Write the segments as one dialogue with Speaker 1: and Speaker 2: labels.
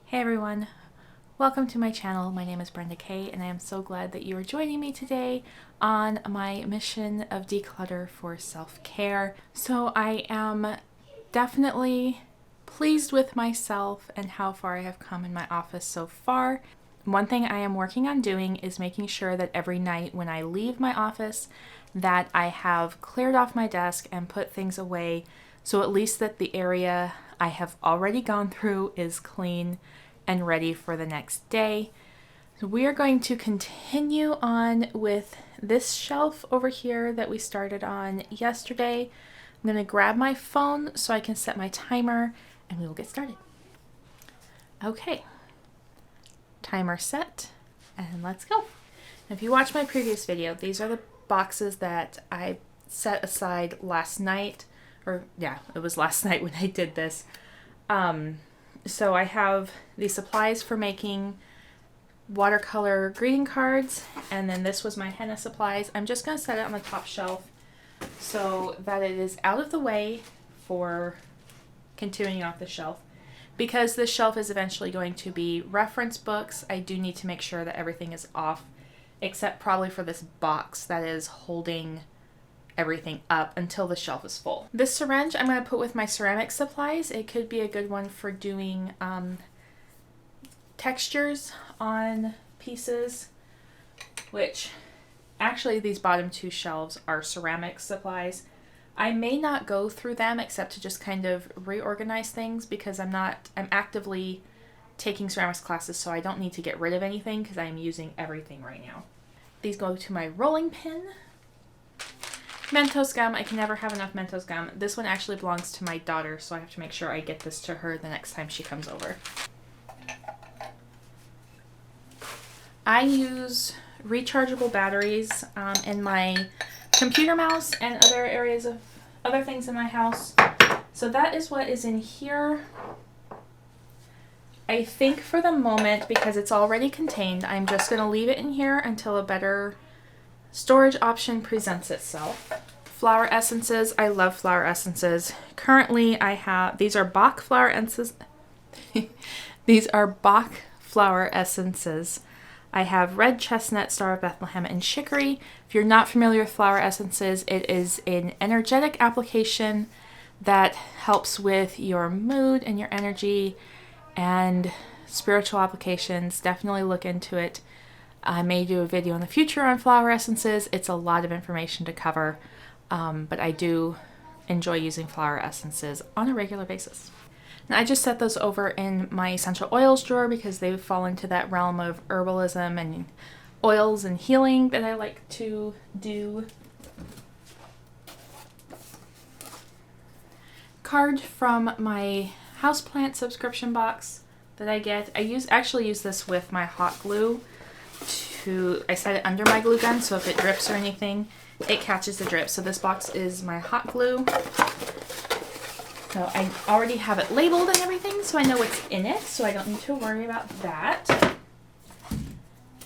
Speaker 1: Hey everyone, welcome to my channel. My name is Brenda Kay and I am so glad that you are joining me today on my mission of declutter for self-care. So I am definitely pleased with myself and how far I have come in my office so far. One thing I am working on doing is making sure that every night when I leave my office that I have cleared off my desk and put things away, so at least that the area I have already gone through is clean and ready for the next day. So we are going to continue on with this shelf over here that we started on yesterday. I'm going to grab my phone so I can set my timer and we will get started. Okay, timer set and let's go. If you watched my previous video, these are the boxes that I set aside last night, or yeah, it was last night when I did this. So I have the supplies for making watercolor greeting cards, and then this was my henna supplies. I'm just going to set it on the top shelf so that it is out of the way for continuing off the shelf. Because this shelf is eventually going to be reference books, I do need to make sure that everything is off, except probably for this box that is holding everything up until the shelf is full. This syringe I'm going to put with my ceramic supplies. It could be a good one for doing textures on pieces, which actually these bottom two shelves are ceramic supplies. I may not go through them except to just kind of reorganize things because I'm actively taking ceramics classes, so I don't need to get rid of anything because I'm using everything right now. These go to my rolling pin. Mentos gum. I can never have enough Mentos gum. This one actually belongs to my daughter, so I have to make sure I get this to her the next time she comes over. I use rechargeable batteries in my computer mouse and other areas of other things in my house. So that is what is in here. I think for the moment, because it's already contained, I'm just going to leave it in here until a better storage option presents itself. Flower essences. I love flower essences. Currently I have, these are Bach flower essences. These are Bach flower essences. I have red chestnut, Star of Bethlehem, and chicory. If you're not familiar with flower essences, it is an energetic application that helps with your mood and your energy and spiritual applications. Definitely look into it. I may do a video in the future on flower essences. It's a lot of information to cover, but I do enjoy using flower essences on a regular basis. Now, I just set those over in my essential oils drawer because they fall into that realm of herbalism and oils and healing that I like to do. Card from my houseplant subscription box that I get. I actually use this with my hot glue. I set it under my glue gun, so if it drips or anything, it catches the drip. So this box is my hot glue. So I already have it labeled and everything, so I know what's in it, so I don't need to worry about that.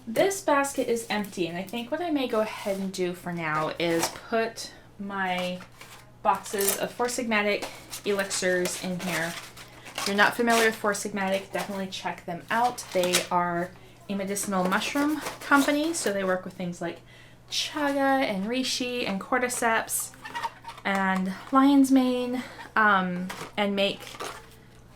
Speaker 1: This basket is empty, and I think what I may go ahead and do for now is put my boxes of Four Sigmatic elixirs in here. If you're not familiar with Four Sigmatic, definitely check them out. They are a medicinal mushroom company, so they work with things like chaga and reishi and cordyceps and lion's mane, and they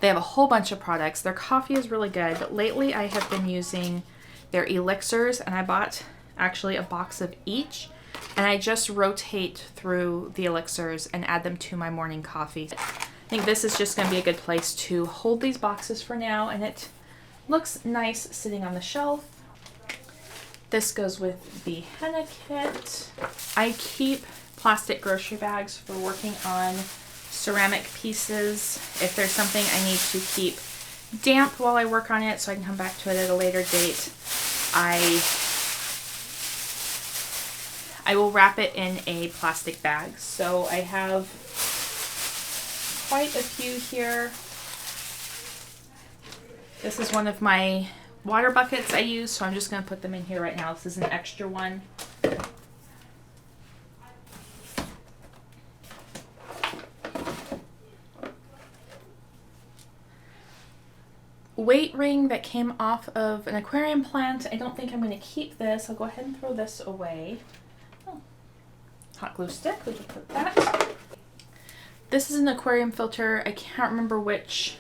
Speaker 1: have a whole bunch of products. Their coffee is really good, but lately I have been using their elixirs, and I bought actually a box of each, and I just rotate through the elixirs and add them to my morning coffee. I think this is just going to be a good place to hold these boxes for now, and it looks nice sitting on the shelf. This goes with the henna kit. I keep plastic grocery bags for working on ceramic pieces. If there's something I need to keep damp while I work on it so I can come back to it at a later date, I will wrap it in a plastic bag. So I have quite a few here. This is one of my water buckets I use, so I'm just going to put them in here right now. This is an extra one. weight ring that came off of an aquarium plant. I don't think I'm going to keep this. I'll go ahead and throw this away. Oh, hot glue stick, we can put that. This is an aquarium filter. I can't remember which.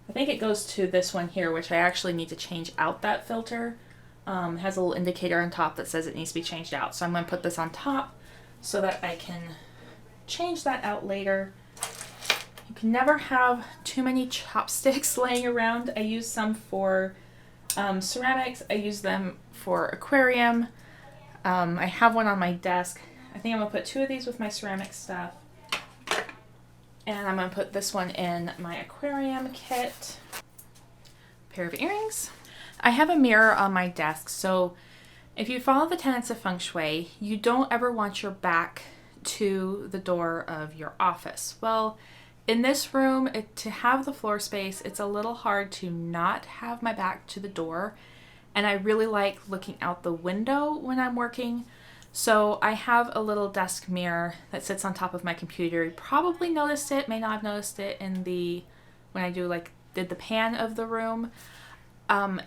Speaker 1: I think it goes to this one here, which I actually need to change out that filter. It has a little indicator on top that says it needs to be changed out. So I'm going to put this on top so that I can change that out later. You can never have too many chopsticks laying around. I use some for ceramics. I use them for aquarium. I have one on my desk. I think I'm going to put 2 of these with my ceramic stuff. And I'm going to put this one in my aquarium kit. Pair of earrings. I have a mirror on my desk, so if you follow the tenets of feng shui, you don't ever want your back to the door of your office. Well, in this room, to have the floor space, it's a little hard to not have my back to the door, and I really like looking out the window when I'm working. So I have a little desk mirror that sits on top of my computer. You probably noticed it, may not have noticed it when I did the pan of the room.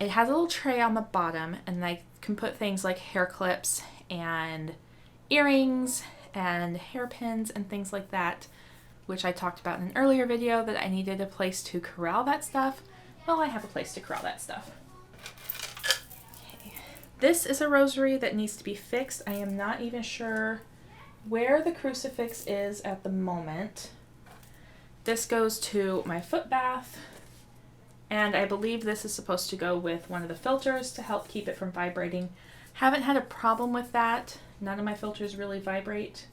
Speaker 1: It has a little tray on the bottom, and I can put things like hair clips and earrings and hairpins and things like that, which I talked about in an earlier video that I needed a place to corral that stuff. Well, I have a place to corral that stuff. Okay. This is a rosary that needs to be fixed. I am not even sure where the crucifix is at the moment. This goes to my foot bath. And I believe this is supposed to go with one of the filters to help keep it from vibrating. Haven't had a problem with that. None of my filters really vibrate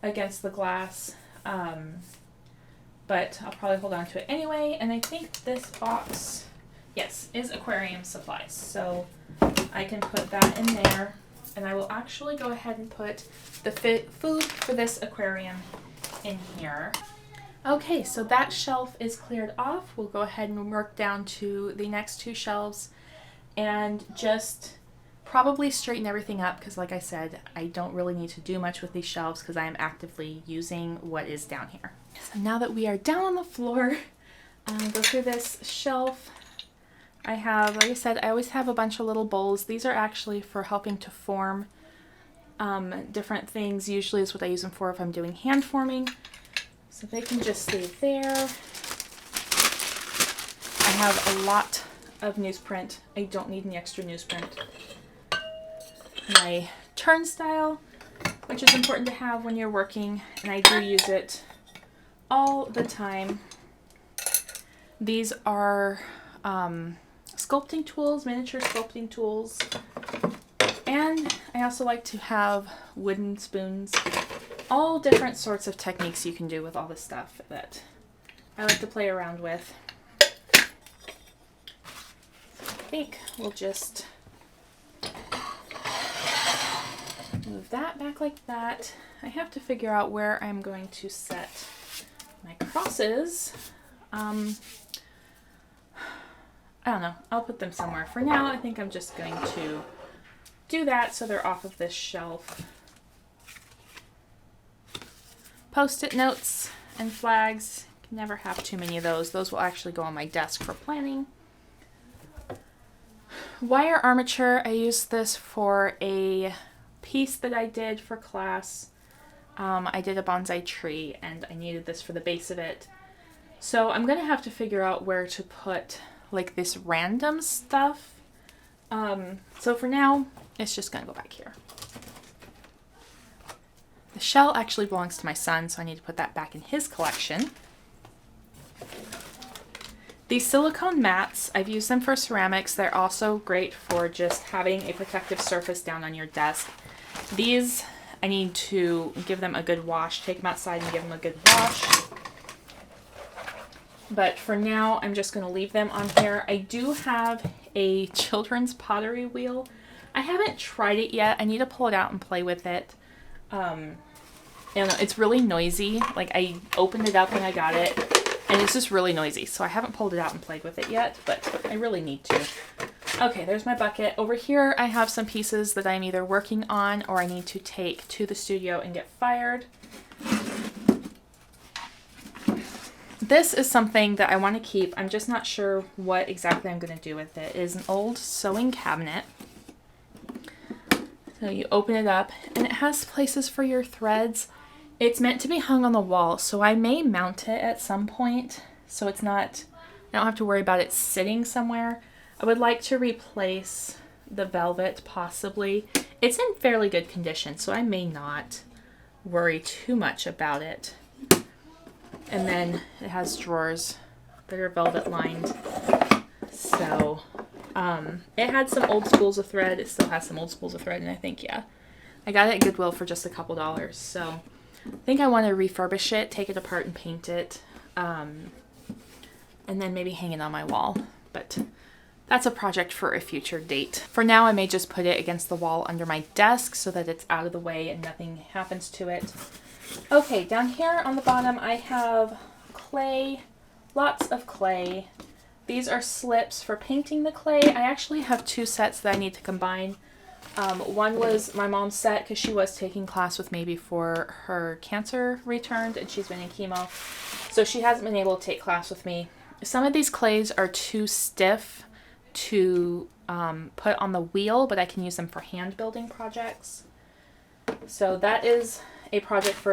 Speaker 1: against the glass. But I'll probably hold on to it anyway. And I think this box, yes, is aquarium supplies. So I can put that in there. And I will actually go ahead and put the food for this aquarium in here. Okay, so that shelf is cleared off. We'll go ahead and work down to the next 2 shelves and just probably straighten everything up because, like I said, I don't really need to do much with these shelves because I am actively using what is down here. So now that we are down on the floor, go through this shelf. I have, like I said, I always have a bunch of little bowls. These are actually for helping to form different things. Usually is what I use them for if I'm doing hand forming. So they can just stay there. I have a lot of newsprint. I don't need any extra newsprint. My turnstile, which is important to have when you're working, and I do use it all the time. These are sculpting tools, miniature sculpting tools. And I also like to have wooden spoons. All different sorts of techniques you can do with all this stuff that I like to play around with. I think we'll just move that back like that. I have to figure out where I'm going to set my crosses. I don't know. I'll put them somewhere. For now, I think I'm just going to do that so they're off of this shelf. Post-it notes and flags. Can never have too many of those. Those will actually go on my desk for planning. Wire armature. I used this for a piece that I did for class. I did a bonsai tree and I needed this for the base of it. So I'm going to have to figure out where to put like this random stuff. So for now, it's just going to go back here. The shell actually belongs to my son, so I need to put that back in his collection. These silicone mats, I've used them for ceramics. They're also great for just having a protective surface down on your desk. These, I need to give them a good wash, take them outside and give them a good wash. But for now, I'm just going to leave them on here. I do have a children's pottery wheel. I haven't tried it yet. I need to pull it out and play with it. It's really noisy. Like, I opened it up when I got it, and it's just really noisy. So I haven't pulled it out and played with it yet, but I really need to. Okay, there's my bucket. Over here, I have some pieces that I'm either working on or I need to take to the studio and get fired. This is something that I want to keep. I'm just not sure what exactly I'm going to do with it. It is an old sewing cabinet. So you open it up and it has places for your threads. It's meant to be hung on the wall, so I may mount it at some point so it's not, I don't have to worry about it sitting somewhere. I would like to replace the velvet possibly. It's in fairly good condition, so I may not worry too much about it. And then it has drawers that are velvet lined. So it had some old spools of thread. It still has some old spools of thread, and I think, yeah, I got it at Goodwill for just a couple dollars. So I think I want to refurbish it, take it apart and paint it, and then maybe hang it on my wall. But that's a project for a future date. For now, I may just put it against the wall under my desk so that it's out of the way and nothing happens to it. Okay, down here on the bottom, I have clay, lots of clay. These are slips for painting the clay. I actually have two sets that I need to combine. One was my mom's set because she was taking class with me before her cancer returned and she's been in chemo. So she hasn't been able to take class with me. Some of these clays are too stiff to put on the wheel, but I can use them for hand building projects. So that is a project for